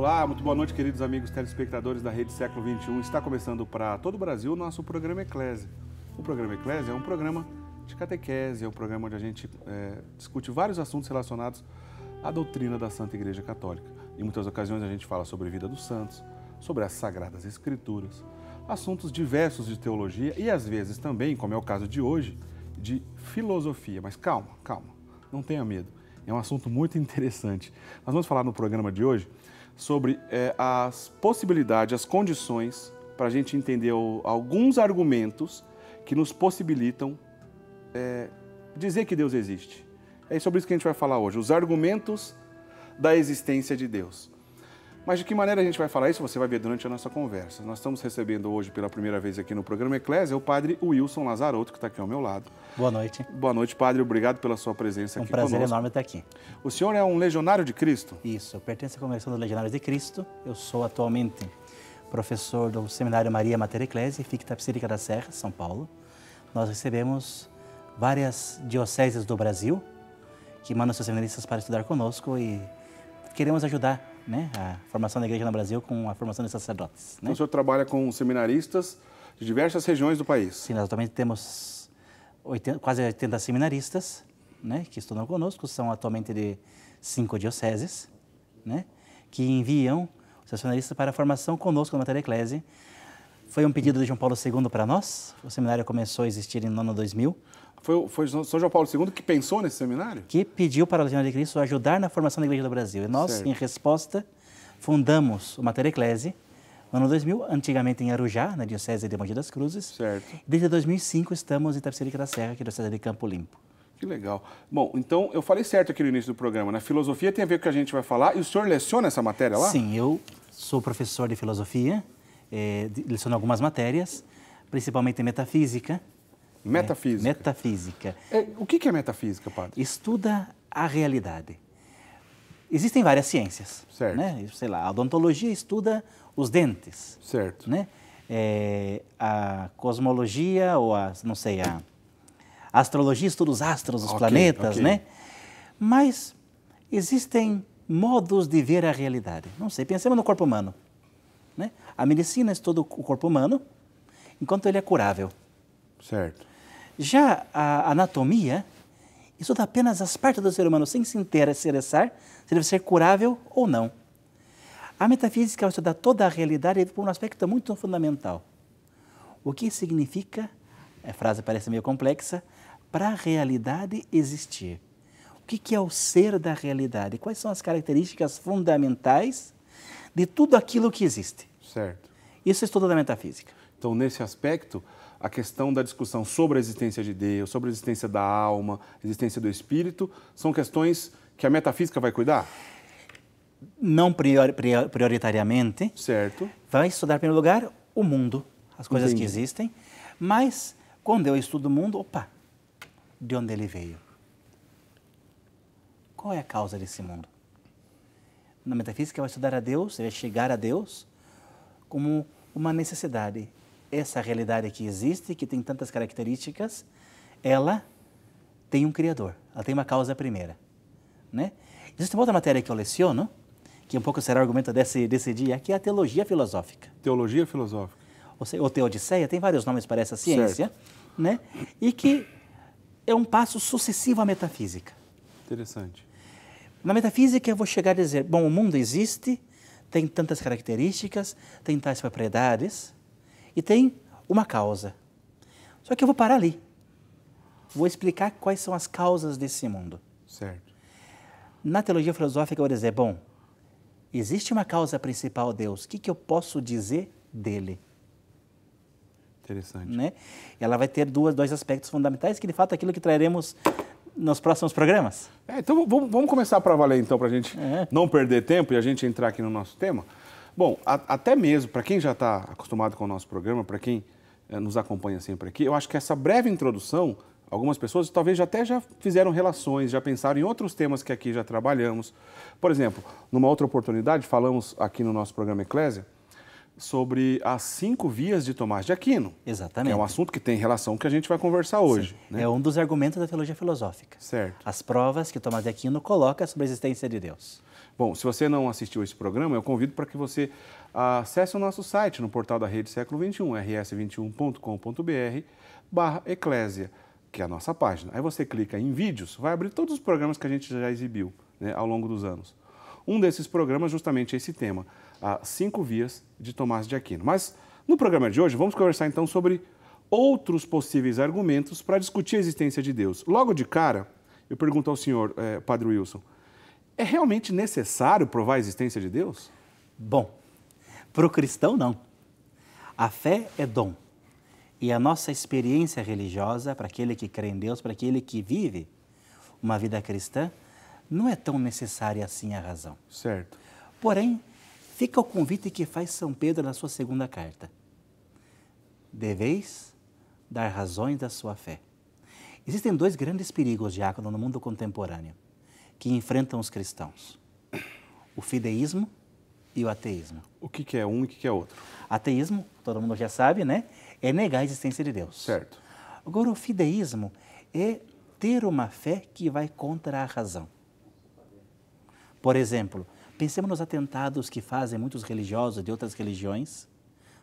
Olá, muito boa noite, queridos amigos telespectadores da Rede Século XXI. Está começando para todo o Brasil o nosso programa Eclésia. O programa Eclésia é um programa de catequese, é um programa onde a gente discute vários assuntos relacionados à doutrina da Santa Igreja Católica. Em muitas ocasiões a gente fala sobre a vida dos santos, sobre as Sagradas Escrituras, assuntos diversos de teologia e às vezes também, como é o caso de hoje, de filosofia. Mas calma, não tenha medo. É um assunto muito interessante. Nós vamos falar no programa de hoje sobre as possibilidades, as condições para a gente entender alguns argumentos que nos possibilitam dizer que Deus existe. É sobre isso que a gente vai falar hoje, os argumentos da existência de Deus. Mas de que maneira a gente vai falar isso, você vai ver durante a nossa conversa. Nós estamos recebendo hoje pela primeira vez aqui no programa Eclésia o padre Wilson Lazarotto, que está aqui ao meu lado. Boa noite. Boa noite, padre. Obrigado pela sua presença aqui conosco. Um prazer enorme estar aqui. O senhor é um legionário de Cristo? Isso, eu pertenço à Congregação dos Legionários de Cristo. Eu sou atualmente professor do Seminário Maria Mater Ecclesiae, fica em Itapecerica da Serra, São Paulo. Nós recebemos várias dioceses do Brasil que mandam seus seminaristas para estudar conosco e queremos ajudar, né, a formação da igreja no Brasil com a formação de sacerdotes. Então o senhor trabalha com seminaristas de diversas regiões do país? Sim, nós atualmente temos quase 80 seminaristas, né, que estudam conosco, são atualmente de 5 dioceses, né, que enviam os seus seminaristas para a formação conosco na Mater Ecclesiae. Foi um pedido de João Paulo II para nós, o seminário começou a existir no ano 2000. Foi São João Paulo II que pensou nesse seminário? Que pediu para a Legionária de Cristo ajudar na formação da Igreja do Brasil. E nós, certo, em resposta, fundamos o Mater Ecclesiae no ano 2000, antigamente em Arujá, na Diocese de Mogi das Cruzes. Certo. Desde 2005 estamos em Itapecerica da Serra, que é a Diocese de Campo Limpo. Que legal. Bom, então eu falei certo aqui no início do programa, né? Filosofia tem a ver com o que a gente vai falar e o senhor leciona essa matéria lá? Sim, eu sou professor de filosofia, leciono algumas matérias, principalmente metafísica. Metafísica? Metafísica. O que é metafísica, padre? Estuda a realidade. Existem várias ciências. Certo. Né? Sei lá, a odontologia estuda os dentes. Certo. Né? A cosmologia ou a astrologia estuda os astros, os planetas, né? Mas existem modos de ver a realidade. Não sei, pensemos no corpo humano. Né? A medicina estuda o corpo humano enquanto ele é curável. Certo. Já a anatomia estuda apenas as partes do ser humano sem se interessar se deve ser curável ou não. A metafísica vai estudar toda a realidade por um aspecto muito fundamental. O que significa, a frase parece meio complexa, para a realidade existir? O que é o ser da realidade? Quais são as características fundamentais de tudo aquilo que existe? Certo. Isso é estudo da metafísica. Então, nesse aspecto, a questão da discussão sobre a existência de Deus, sobre a existência da alma, a existência do espírito, são questões que a metafísica vai cuidar? Não prioritariamente. Certo. Vai estudar, em primeiro lugar, o mundo, as coisas que existem, mas quando eu estudo o mundo, de onde ele veio? Qual é a causa desse mundo? Na metafísica vai estudar a Deus, vai chegar a Deus como uma necessidade. Essa realidade que existe, que tem tantas características, ela tem um Criador, ela tem uma causa primeira. Né? Existe uma outra matéria que eu leciono, que um pouco será o argumento desse dia, que é a teologia filosófica. Teologia filosófica. Ou teodiceia, tem vários nomes para essa ciência, né? E que é um passo sucessivo à metafísica. Interessante. Na metafísica eu vou chegar a dizer, bom, o mundo existe, tem tantas características, tem tais propriedades, e tem uma causa. Só que eu vou parar ali. Vou explicar quais são as causas desse mundo. Certo. Na teologia filosófica eu vou dizer, bom, existe uma causa principal, Deus. O que eu posso dizer dele? Interessante. Né? Ela vai ter dois aspectos fundamentais, que de fato é aquilo que traremos nos próximos programas. Então vamos começar para valer então, para a gente não perder tempo e a gente entrar aqui no nosso tema. Bom, até mesmo para quem já está acostumado com o nosso programa, para quem nos acompanha sempre aqui, eu acho que essa breve introdução, algumas pessoas talvez já fizeram relações, já pensaram em outros temas que aqui já trabalhamos. Por exemplo, numa outra oportunidade, falamos aqui no nosso programa Eclésia sobre as 5 vias de Tomás de Aquino. Exatamente. Que é um assunto que tem relação com o que a gente vai conversar hoje. Né? É um dos argumentos da teologia filosófica. Certo. As provas que Tomás de Aquino coloca sobre a existência de Deus. Bom, se você não assistiu esse programa, eu convido para que você acesse o nosso site no portal da Rede Século XXI, rs21.com.br/eclésia, que é a nossa página. Aí você clica em vídeos, vai abrir todos os programas que a gente já exibiu, né, ao longo dos anos. Um desses programas justamente é esse tema, 5 vias de Tomás de Aquino. Mas no programa de hoje vamos conversar então sobre outros possíveis argumentos para discutir a existência de Deus. Logo de cara, eu pergunto ao senhor, Padre Wilson, é realmente necessário provar a existência de Deus? Bom, para o cristão não. A fé é dom. E a nossa experiência religiosa, para aquele que crê em Deus, para aquele que vive uma vida cristã, não é tão necessária assim a razão. Certo. Porém, fica o convite que faz São Pedro na sua segunda carta. Deveis dar razões da sua fé. Existem 2 grandes perigos, diácono, no mundo contemporâneo, que enfrentam os cristãos. O fideísmo e o ateísmo. O que é um e o que é outro? Ateísmo, todo mundo já sabe, né? É negar a existência de Deus. Certo. Agora, o fideísmo é ter uma fé que vai contra a razão. Por exemplo, pensemos nos atentados que fazem muitos religiosos de outras religiões.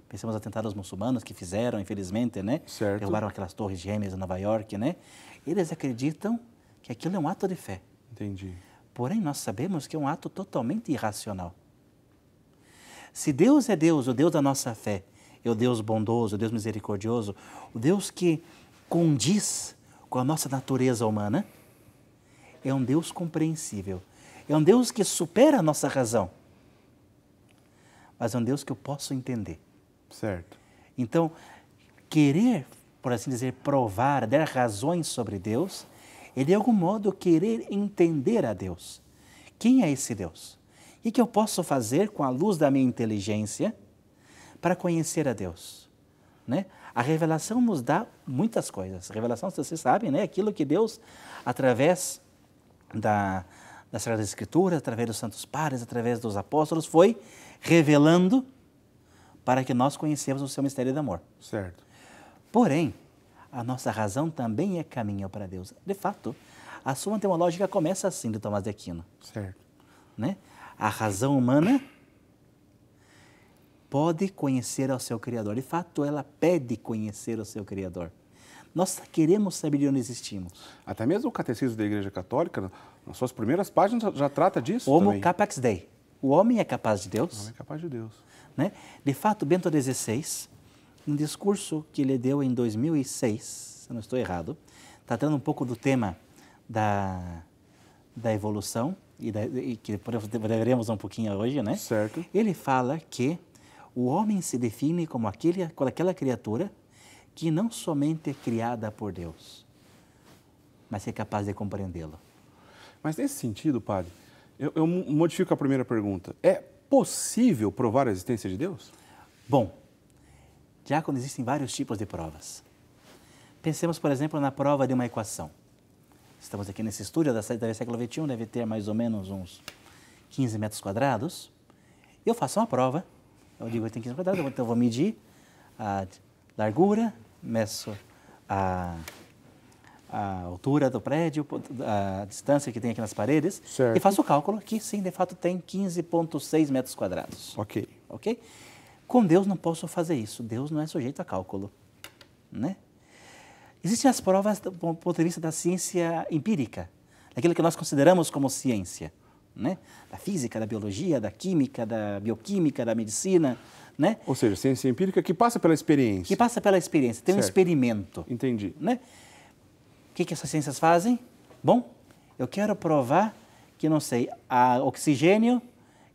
Pensemos nos atentados muçulmanos que fizeram, infelizmente, né? Certo. Derrubaram aquelas torres gêmeas em Nova York, né? Eles acreditam que aquilo é um ato de fé. Entendi. Porém, nós sabemos que é um ato totalmente irracional. Se Deus é Deus, o Deus da nossa fé, é o Deus bondoso, o Deus misericordioso, o Deus que condiz com a nossa natureza humana, é um Deus compreensível. É um Deus que supera a nossa razão. Mas é um Deus que eu posso entender. Certo. Então, querer, por assim dizer, provar, dar razões sobre Deus, é de algum modo querer entender a Deus. Quem é esse Deus? E o que eu posso fazer com a luz da minha inteligência para conhecer a Deus? Né? A revelação nos dá muitas coisas. A revelação, vocês sabem, né? Aquilo que Deus, através das Sagradas Escrituras, através dos Santos Padres, através dos apóstolos, foi revelando para que nós conhecemos o seu mistério de amor. Certo. Porém, a nossa razão também é caminho para Deus. De fato, a Suma Teológica começa assim, de Tomás de Aquino. Certo. Né? A razão humana pode conhecer ao seu Criador. De fato, ela pede conhecer o seu Criador. Nós queremos saber de onde existimos. Até mesmo o Catecismo da Igreja Católica, nas suas primeiras páginas, já trata disso Homo também. capax Dei. O homem é capaz de Deus. O homem é capaz de Deus. Né? De fato, Bento XVI, um discurso que ele deu em 2006, se eu não estou errado, tratando um pouco do tema da evolução, e que veremos um pouquinho hoje, né? Certo. Ele fala que o homem se define como aquela criatura que não somente é criada por Deus, mas é capaz de compreendê-lo. Mas nesse sentido, padre, eu modifico a primeira pergunta. É possível provar a existência de Deus? Bom, já quando existem vários tipos de provas. Pensemos, por exemplo, na prova de uma equação. Estamos aqui nesse estúdio da século XXI, deve ter mais ou menos uns 15 metros quadrados. Eu faço uma prova, eu digo que tem 15 quadrados, então eu vou medir a largura, meço a altura do prédio, a distância que tem aqui nas paredes, certo. E faço o cálculo que, sim, de fato, tem 15,6 metros quadrados. Ok. Ok? Com Deus não posso fazer isso. Deus não é sujeito a cálculo. Né? Existem as provas do ponto de vista da ciência empírica, daquilo que nós consideramos como ciência. Né? Da física, da biologia, da química, da bioquímica, da medicina. Né? Ou seja, ciência empírica que passa pela experiência. Que passa pela experiência, tem certo. Um experimento. Entendi. Né? O que essas ciências fazem? Bom, eu quero provar que, não sei, oxigênio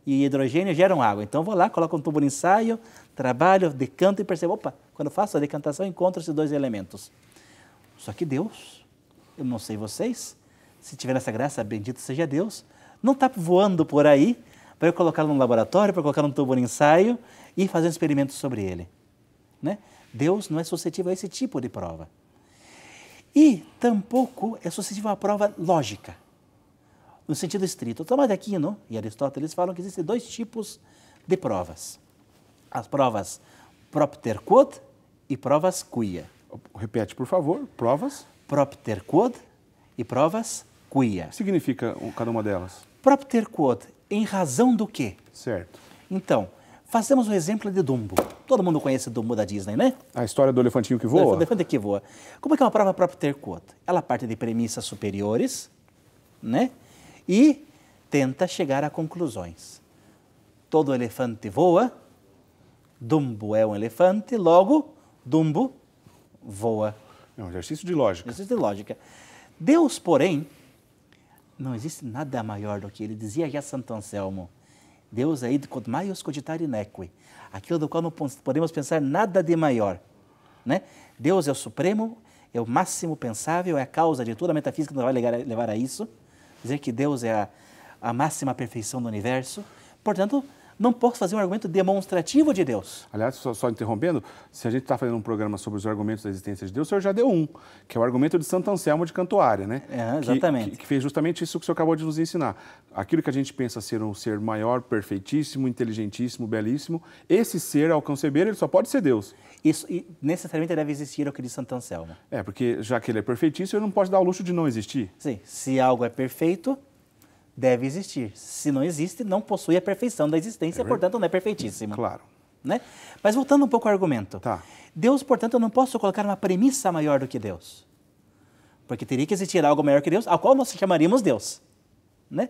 e hidrogênio geram água. Então, vou lá, coloco um tubo de ensaio, trabalho, decanto e percebo, opa, quando faço a decantação, encontro esses 2 elementos. Só que Deus, eu não sei vocês, se tiver essa graça, bendito seja Deus, não está voando por aí para eu colocá-lo num laboratório, para colocar num tubo de ensaio e fazer um experimento sobre ele. Né? Deus não é suscetível a esse tipo de prova. E tampouco é suscetível à prova lógica, no sentido estrito. Tomás de Aquino e Aristóteles falam que existem 2 tipos de provas. As provas propter quod e provas quia. Repete, por favor, provas. Propter quod e provas quia. O que significa cada uma delas? Propter quod Em razão do quê? Certo. Então, façamos um exemplo de Dumbo. Todo mundo conhece Dumbo da Disney, né? A história do elefantinho que voa? O elefante que voa. Como é que é uma prova própria ter quota? Ela parte de premissas superiores, né? E tenta chegar a conclusões. Todo elefante voa, Dumbo é um elefante, logo, Dumbo voa. É um exercício de lógica. Exercício de lógica. Deus, porém, não existe nada maior do que ele. Dizia já Santo Anselmo, Deus é id quod maius cogitare neque, aquilo do qual não podemos pensar nada de maior. Né? Deus é o supremo, é o máximo pensável, é a causa de tudo. A metafísica não vai levar a isso. Dizer que Deus é a máxima perfeição do universo. Portanto, não posso fazer um argumento demonstrativo de Deus. Aliás, só interrompendo, se a gente está fazendo um programa sobre os argumentos da existência de Deus, o senhor já deu um, que é o argumento de Santo Anselmo de Cantuária, né? Exatamente. Que fez justamente isso que o senhor acabou de nos ensinar. Aquilo que a gente pensa ser um ser maior, perfeitíssimo, inteligentíssimo, belíssimo, esse ser, ao conceber, ele só pode ser Deus. Isso e necessariamente deve existir o que diz Santo Anselmo. Porque já que ele é perfeitíssimo, ele não pode dar o luxo de não existir. Sim, se algo é perfeito, deve existir. Se não existe, não possui a perfeição da existência, portanto não é perfeitíssimo. Claro. Né? Mas voltando um pouco ao argumento. Tá. Deus, portanto, eu não posso colocar uma premissa maior do que Deus. Porque teria que existir algo maior que Deus, ao qual nós chamaríamos Deus. Né?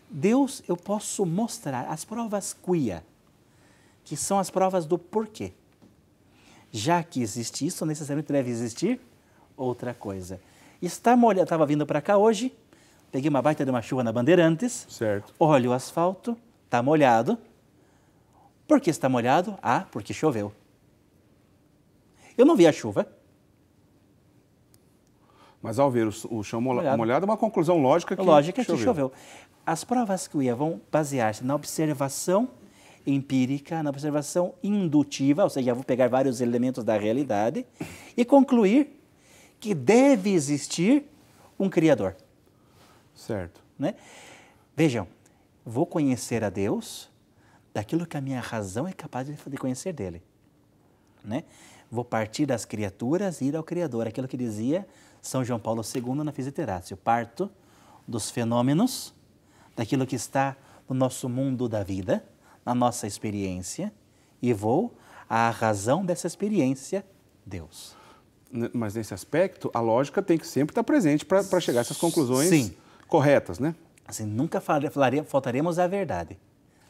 Deus, eu posso mostrar as provas quia, que são as provas do porquê. Já que existe isso, necessariamente deve existir outra coisa. Está molhado, estava vindo para cá hoje, peguei uma baita de uma chuva na Bandeirantes. Certo. Olho o asfalto, está molhado. Por que está molhado? Ah, porque choveu. Eu não vi a chuva. Mas ao ver o chão molhado, é uma conclusão lógica que choveu. As provas que vão basear-se na observação empírica, na observação indutiva, ou seja, eu vou pegar vários elementos da realidade e concluir que deve existir um Criador. Certo. Né? Vejam, vou conhecer a Deus daquilo que a minha razão é capaz de conhecer dele. Né? Vou partir das criaturas e ir ao Criador, aquilo que dizia São João Paulo II na Physioteracio. Parto dos fenômenos, daquilo que está no nosso mundo da vida, na nossa experiência, e vou à razão dessa experiência, Deus. Mas nesse aspecto, a lógica tem que sempre estar presente para chegar a essas conclusões Sim. corretas, né? Assim, nunca faltaremos à verdade.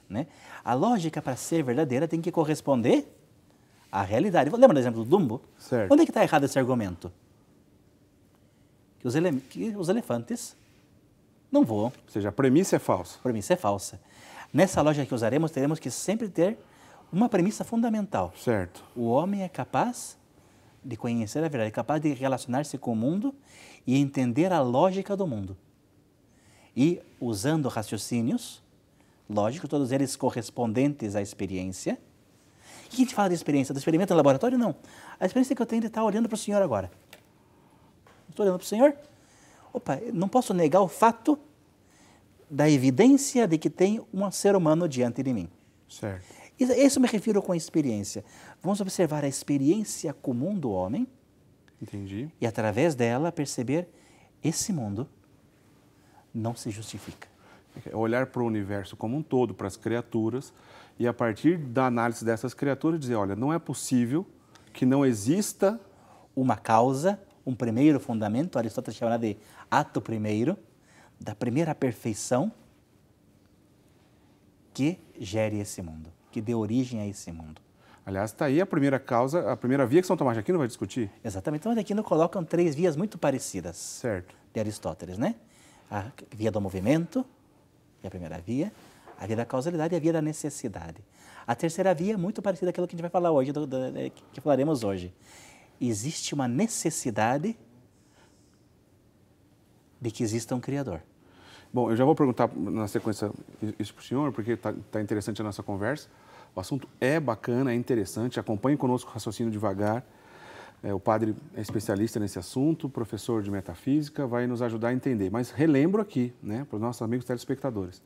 Né? A lógica, para ser verdadeira, tem que corresponder à realidade. Lembra do exemplo do Dumbo? Certo. Onde é que está errado esse argumento? Que os elefantes não voam. Ou seja, a premissa é falsa. A premissa é falsa. Nessa lógica que usaremos, teremos que sempre ter uma premissa fundamental. Certo. O homem é capaz de conhecer a verdade, é capaz de relacionar-se com o mundo e entender a lógica do mundo. E, usando raciocínios lógicos, todos eles correspondentes à experiência. O que a gente fala de experiência? Do experimento no laboratório? Não. A experiência que eu tenho de estar olhando para o senhor agora. Estou olhando para o senhor. Opa, não posso negar o fato da evidência de que tem um ser humano diante de mim. Certo. Isso me refiro com a experiência. Vamos observar a experiência comum do homem. Entendi. E, através dela, perceber esse mundo não se justifica. Olhar para o universo como um todo, para as criaturas, e a partir da análise dessas criaturas dizer, olha, não é possível que não exista uma causa, um primeiro fundamento, Aristóteles chama de ato primeiro, da primeira perfeição que gere esse mundo, que dê origem a esse mundo. Aliás, está aí a primeira causa, a primeira via que São Tomás de Aquino vai discutir. Exatamente. Então, Aquino colocam 3 vias muito parecidas. Certo. De Aristóteles, né? A via do movimento, que é a primeira via, a via da causalidade e a via da necessidade. A terceira via é muito parecida àquilo que a gente vai falar hoje, que falaremos hoje. Existe uma necessidade de que exista um Criador. Bom, eu já vou perguntar na sequência isso para o senhor, porque está interessante a nossa conversa. O assunto é bacana, é interessante, acompanhe conosco o raciocínio devagar. O padre é especialista nesse assunto, professor de metafísica, vai nos ajudar a entender. Mas relembro aqui, né, para os nossos amigos telespectadores.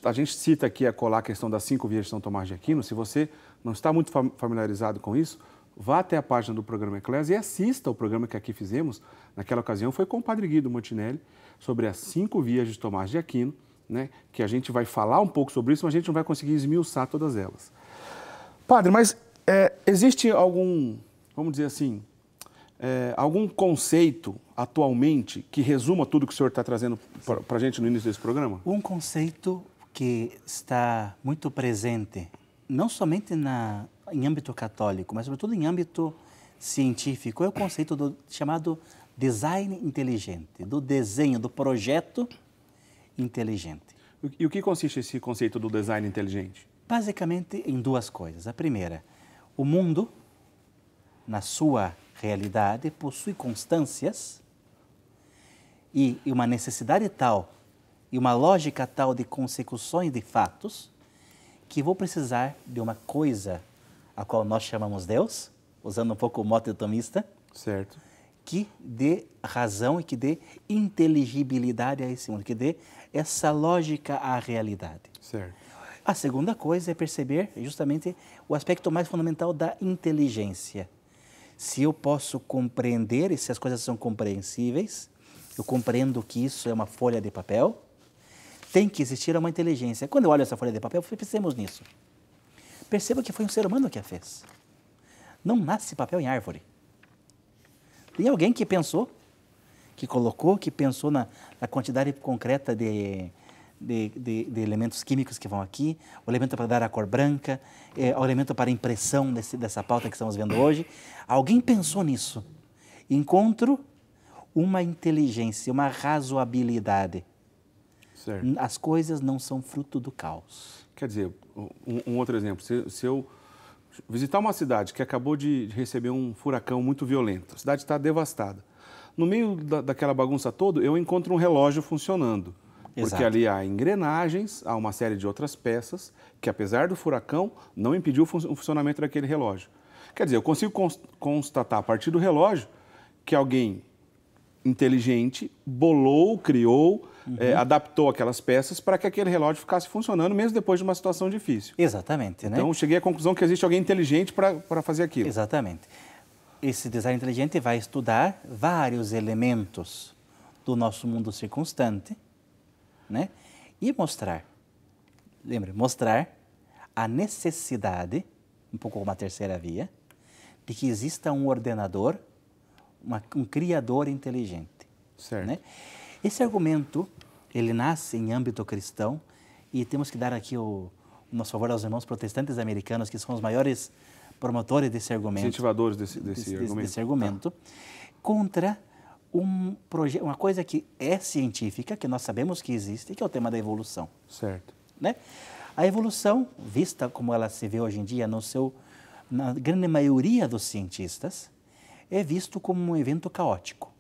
A gente cita aqui a questão das 5 vias de São Tomás de Aquino. Se você não está muito familiarizado com isso, vá até a página do programa Eclésia e assista o programa que aqui fizemos. Naquela ocasião foi com o padre Guido Montinelli, sobre as 5 vias de Tomás de Aquino. né, que a gente vai falar um pouco sobre isso, mas a gente não vai conseguir esmiuçar todas elas. Padre, mas existe algum, vamos dizer assim, algum conceito atualmente que resuma tudo que o senhor está trazendo para a gente no início desse programa? Um conceito que está muito presente, não somente em âmbito católico, mas sobretudo em âmbito científico, é o conceito chamado design inteligente, do desenho, do projeto inteligente. E o que consiste esse conceito do design inteligente? Basicamente em duas coisas. A primeira, o mundo, na sua realidade, possui constâncias e uma necessidade tal e uma lógica tal de consecuções de fatos que vou precisar de uma coisa a qual nós chamamos Deus, usando um pouco o mote tomista, certo, que dê razão e que dê inteligibilidade a esse mundo, que dê essa lógica à realidade. certo. A segunda coisa é perceber justamente o aspecto mais fundamental da inteligência. Se eu posso compreender e se as coisas são compreensíveis, eu compreendo que isso é uma folha de papel, tem que existir uma inteligência. Quando eu olho essa folha de papel, pensemos nisso. Perceba que foi um ser humano que a fez. Não nasce papel em árvore. Tem alguém que pensou, que colocou, que pensou na quantidade concreta de elementos químicos que vão aqui, o elemento para dar a cor branca, o elemento para impressão dessa pauta que estamos vendo hoje. Alguém pensou nisso. Encontro uma inteligência, uma razoabilidade. Certo. As coisas não são fruto do caos. Quer dizer, um outro exemplo, se eu visitar uma cidade que acabou de receber um furacão muito violento, a cidade está devastada. No meio daquela bagunça toda, eu encontro um relógio funcionando. Porque Exato. ali há engrenagens, há uma série de outras peças que, apesar do furacão, não impediu o funcionamento daquele relógio. Quer dizer, eu consigo constatar a partir do relógio que alguém inteligente bolou, criou, adaptou aquelas peças para que aquele relógio ficasse funcionando mesmo depois de uma situação difícil. Exatamente, né? Então, cheguei à conclusão que existe alguém inteligente para fazer aquilo. Exatamente. Esse design inteligente vai estudar vários elementos do nosso mundo circunstante, né? E mostrar, mostrar a necessidade, um pouco como a terceira via, de que exista um ordenador, um criador inteligente. Certo. Né? Esse argumento, ele nasce em âmbito cristão e temos que dar aqui o nosso favor aos irmãos protestantes americanos, que são os maiores promotores desse argumento. Incentivadores desse argumento. Tá. Contra uma coisa que é científica, que nós sabemos que existe, que é o tema da evolução. Certo. Né? A evolução, vista como ela se vê hoje em dia, na grande maioria dos cientistas, é visto como um evento caótico,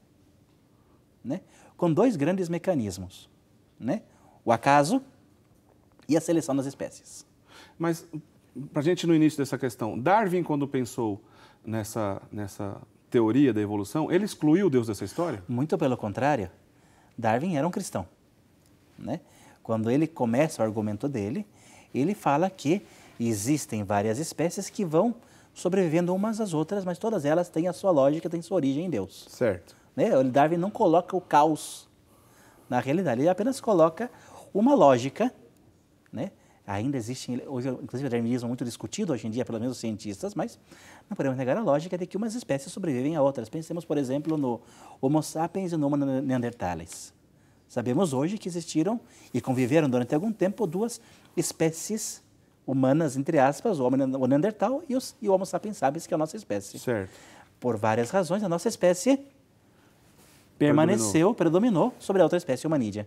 né? Com dois grandes mecanismos, né? O acaso e a seleção das espécies. Mas, para a gente no início dessa questão, Darwin, quando pensou nessa teoria da evolução, ele excluiu Deus dessa história? Muito pelo contrário, Darwin era um cristão, né? Quando ele começa o argumento dele, ele fala que existem várias espécies que vão sobrevivendo umas às outras, mas todas elas têm a sua lógica, têm sua origem em Deus. Certo. Né? Darwin não coloca o caos na realidade, ele apenas coloca uma lógica, né? Ainda existe, hoje, inclusive o darwinismo é muito discutido hoje em dia pelos mesmos cientistas, mas não podemos negar a lógica de que umas espécies sobrevivem a outras. Pensemos, por exemplo, no Homo sapiens e no Homo neanderthalis. Sabemos hoje que existiram e conviveram durante algum tempo duas espécies humanas, entre aspas, o Neandertal e o Homo sapiens sapiens, que é a nossa espécie. Certo. Por várias razões, a nossa espécie predominou sobre a outra espécie hominídea.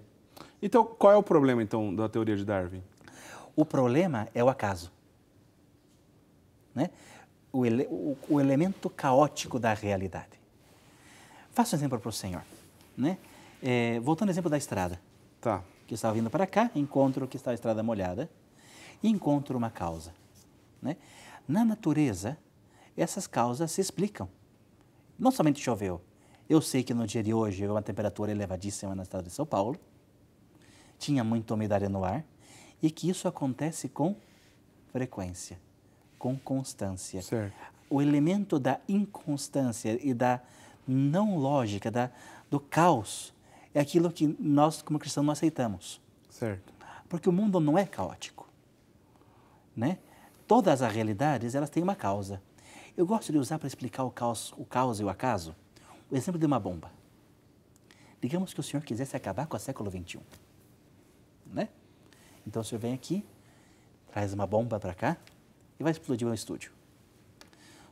Então, qual é o problema, então, da teoria de Darwin? O problema é o acaso, né? O elemento caótico da realidade. Faça um exemplo para o senhor, né? Voltando ao exemplo da estrada. Tá. Que estava vindo para cá, encontro que está a estrada molhada, e encontro uma causa, né? Na natureza, essas causas se explicam. Não somente choveu. Eu sei que no dia de hoje houve uma temperatura elevadíssima na cidade de São Paulo, tinha muita umidade no ar, e que isso acontece com frequência, com constância. Certo. O elemento da inconstância e da não lógica, do caos, é aquilo que nós, como cristãos, não aceitamos. Certo. Porque o mundo não é caótico, né? Todas as realidades, elas têm uma causa. Eu gosto de usar para explicar o caos e o acaso, o exemplo de uma bomba. Digamos que o senhor quisesse acabar com o século XXI, né? Então o senhor vem aqui, traz uma bomba para cá e vai explodir um estúdio.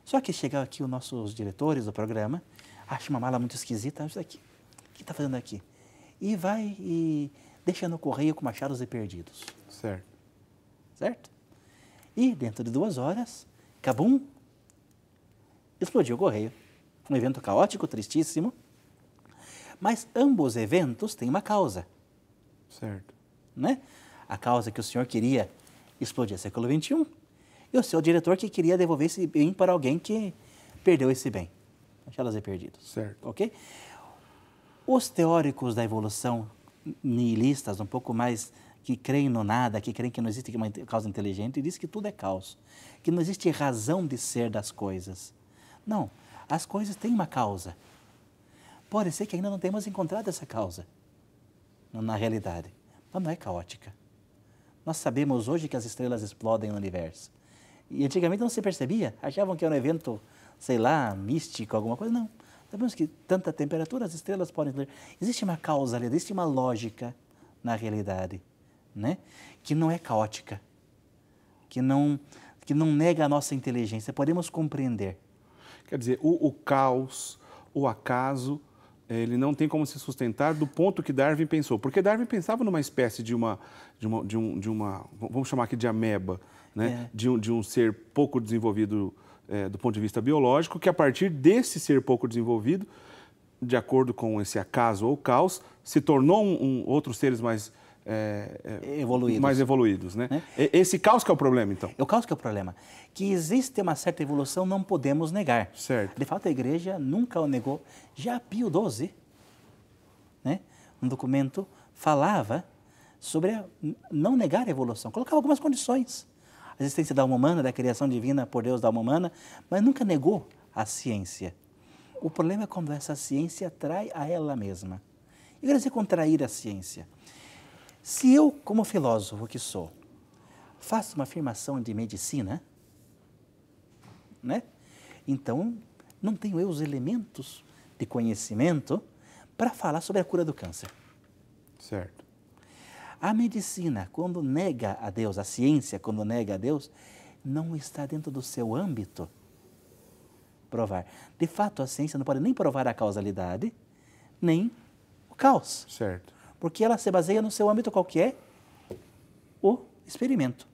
Só que chega aqui os nossos diretores do programa, acha uma mala muito esquisita, isso aqui, o que está fazendo aqui? E vai e deixa no correio com machados e perdidos. Certo. Certo? E dentro de 2 horas, cabum, explodiu o correio. Um evento caótico, tristíssimo, mas ambos os eventos têm uma causa, Certo. né? A causa que o senhor queria explodir o século XXI e o seu diretor que queria devolver esse bem para alguém que perdeu esse bem. Machados e perdidos. Certo. Ok? Os teóricos da evolução nihilistas, um pouco mais que creem no nada, que creem que não existe uma causa inteligente, dizem que tudo é caos, que não existe razão de ser das coisas. Não, as coisas têm uma causa. Pode ser que ainda não tenhamos encontrado essa causa na realidade, mas não é caótica. Nós sabemos hoje que as estrelas explodem no universo. E antigamente não se percebia, achavam que era um evento, sei lá, místico, alguma coisa. Não. Sabemos que tanta temperatura, as estrelas podem... Existe uma causa ali, existe uma lógica na realidade, né? Que não é caótica, que não nega a nossa inteligência, podemos compreender. Quer dizer, o caos, o acaso, ele não tem como se sustentar do ponto que Darwin pensou. Porque Darwin pensava numa espécie de uma vamos chamar aqui de ameba, né? De um ser pouco desenvolvido do ponto de vista biológico, que a partir desse ser pouco desenvolvido, de acordo com esse acaso ou caos, se tornou outros seres mais evoluídos, né? Esse caos que é o problema, então? É o caos que é o problema. Que existe uma certa evolução, não podemos negar. Certo. De fato, a igreja nunca o negou. Já Pio XII, né, um documento, falava sobre não negar a evolução. Colocava algumas condições. A existência da alma humana, da criação divina por Deus da alma humana, mas nunca negou a ciência. O problema é quando essa ciência trai a ela mesma. Eu quero dizer contrair a ciência. Se eu, como filósofo que sou, faço uma afirmação de medicina, né? Então, não tenho eu os elementos de conhecimento para falar sobre a cura do câncer. Certo. A medicina, quando nega a Deus, a ciência, quando nega a Deus, não está dentro do seu âmbito provar. De fato, a ciência não pode nem provar a causalidade, nem o caos. Certo. Porque ela se baseia no seu âmbito qual que é? O experimento.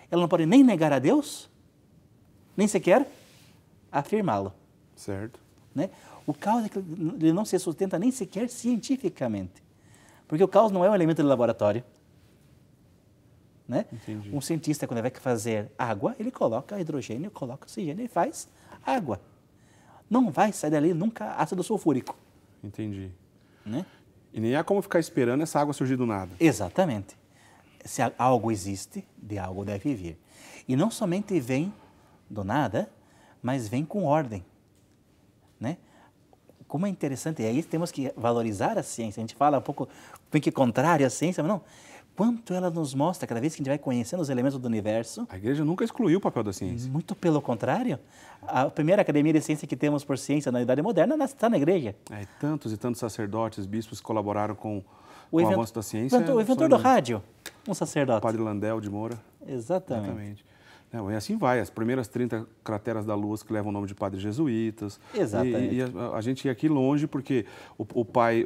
Ela não pode nem negar a Deus, nem sequer afirmá-lo. Certo. Né? O caos é que ele não se sustenta nem sequer cientificamente. Porque o caos não é um elemento de laboratório. Né? Entendi. Um cientista, quando ele vai fazer água, ele coloca hidrogênio, coloca oxigênio e faz água. Não vai sair dali nunca ácido sulfúrico. Entendi. Né? E nem há como ficar esperando essa água surgir do nada. Exatamente. Se algo existe, de algo deve vir. E não somente vem do nada, mas vem com ordem. Né? Como é interessante, e aí temos que valorizar a ciência. A gente fala um pouco que contrário à ciência, mas não. Quanto ela nos mostra, cada vez que a gente vai conhecendo os elementos do universo... A igreja nunca excluiu o papel da ciência. Muito pelo contrário. A primeira academia de ciência que temos por ciência na Idade Moderna está na igreja. Tantos e tantos sacerdotes, bispos colaboraram com o avanço da ciência. O inventor do rádio, um sacerdote. O padre Landel de Moura. Exatamente. Não, e assim vai, as primeiras 30 crateras da Lua que levam o nome de padres jesuítas. Exatamente. E a gente ia aqui longe porque o pai,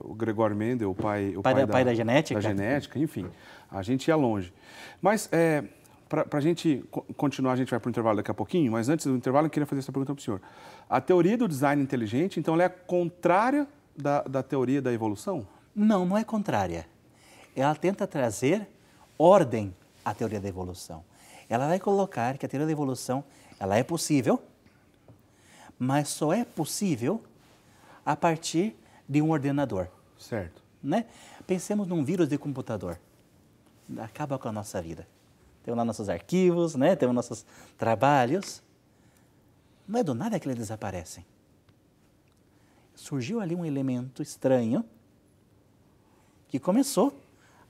o Gregório Mendel, o pai da genética. Da genética, enfim, a gente ia longe. Mas para a gente continuar, a gente vai para o intervalo daqui a pouquinho, mas antes do intervalo eu queria fazer essa pergunta para o senhor. A teoria do design inteligente, então, ela é contrária da teoria da evolução? Não, não é contrária. Ela tenta trazer ordem à teoria da evolução. Ela vai colocar que a teoria da evolução ela é possível, mas só é possível a partir de um ordenador. Certo. Né? Pensemos num vírus de computador. Acaba com a nossa vida. Temos lá nossos arquivos, né? Temos nossos trabalhos. Não é do nada que eles desaparecem. Surgiu ali um elemento estranho que começou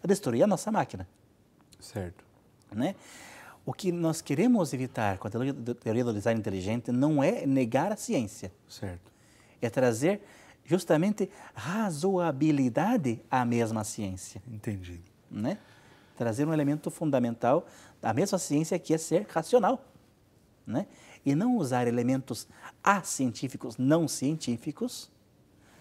a destruir a nossa máquina. Certo. Né? O que nós queremos evitar com a teoria do design inteligente não é negar a ciência. Certo. É trazer justamente razoabilidade à mesma ciência. Entendi. Né? Trazer um elemento fundamental da mesma ciência que é ser racional. Né? E não usar elementos acientíficos, não científicos,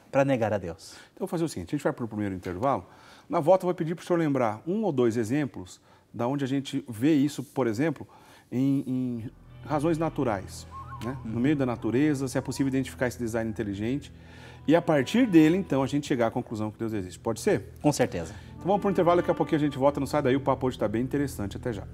para negar a Deus. Então, vou fazer o seguinte, a gente vai para o primeiro intervalo. Na volta, eu vou pedir para o senhor lembrar um ou dois exemplos da onde a gente vê isso, por exemplo, em razões naturais. Né? No meio da natureza, se é possível identificar esse design inteligente e, a partir dele, então, a gente chegar à conclusão que Deus existe. Pode ser? Com certeza. Então, vamos para o intervalo, daqui a pouquinho a gente volta, não sai daí, o papo hoje está bem interessante. Até já.